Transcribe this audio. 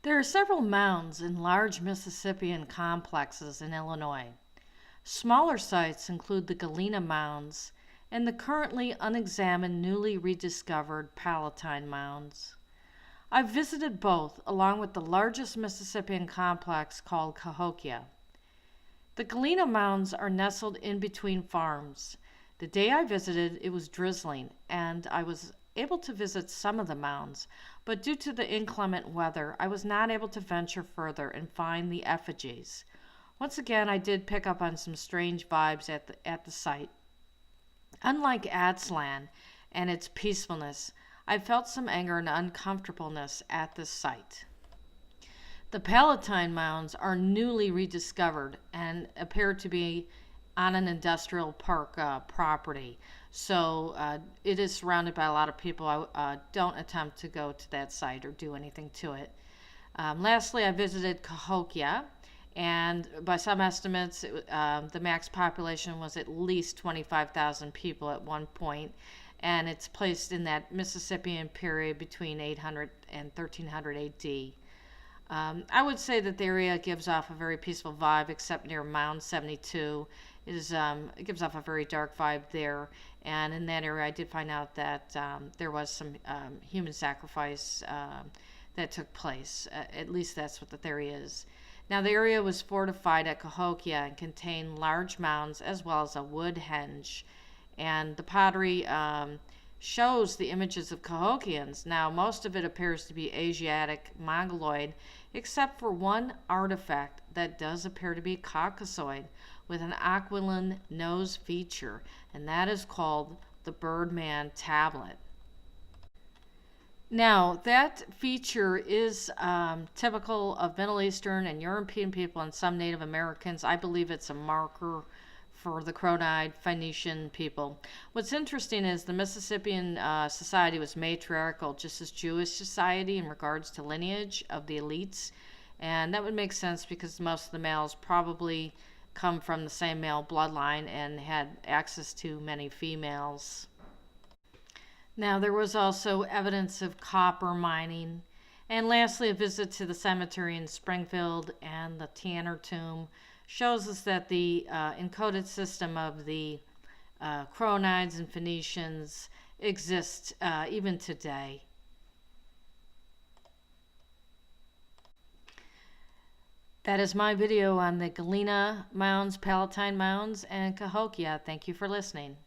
There are several mounds in large Mississippian complexes in Illinois. Smaller sites include the Galena Mounds and the currently unexamined, newly rediscovered Palatine Mounds. I've visited both, along with the largest Mississippian complex called Cahokia. The Galena Mounds are nestled in between farms. The day I visited, it was drizzling, and I was able to visit some of the mounds, but due to the inclement weather, I was not able to venture further and find the effigies. Once again, I did pick up on some strange vibes at the site. Unlike Adslan and its peacefulness, I felt some anger and uncomfortableness at this site. The Palatine Mounds are newly rediscovered and appear to be on an industrial park property. So it is surrounded by a lot of people. I don't attempt to go to that site or do anything to it. Lastly, I visited Cahokia, and by some estimates, the max population was at least 25,000 people at one point, and it's placed in that Mississippian period between 800 and 1300 AD. I would say that the area gives off a very peaceful vibe, except near Mound 72. It gives off a very dark vibe there, and in that area I did find out that there was some human sacrifice that took place. At least that's what the theory is. Now, the area was fortified at Cahokia and contained large mounds as well as a wood henge, and the pottery shows the images of Cahokians. Now, most of it appears to be Asiatic, Mongoloid, except for one artifact that does appear to be Caucasoid with an aquiline nose feature, and that is called the Birdman tablet. Now, that feature is typical of Middle Eastern and European people and some Native Americans. I believe it's a marker for the Cronide Phoenician people. What's interesting is the Mississippian society was matriarchal, just as Jewish society in regards to lineage of the elites. And that would make sense because most of the males probably come from the same male bloodline and had access to many females. Now, there was also evidence of copper mining. And lastly, a visit to the cemetery in Springfield and the Tanner tomb shows us that the encoded system of the Cronides and Phoenicians exists even today. That is my video on the Galena Mounds, Palatine Mounds, and Cahokia. Thank you for listening.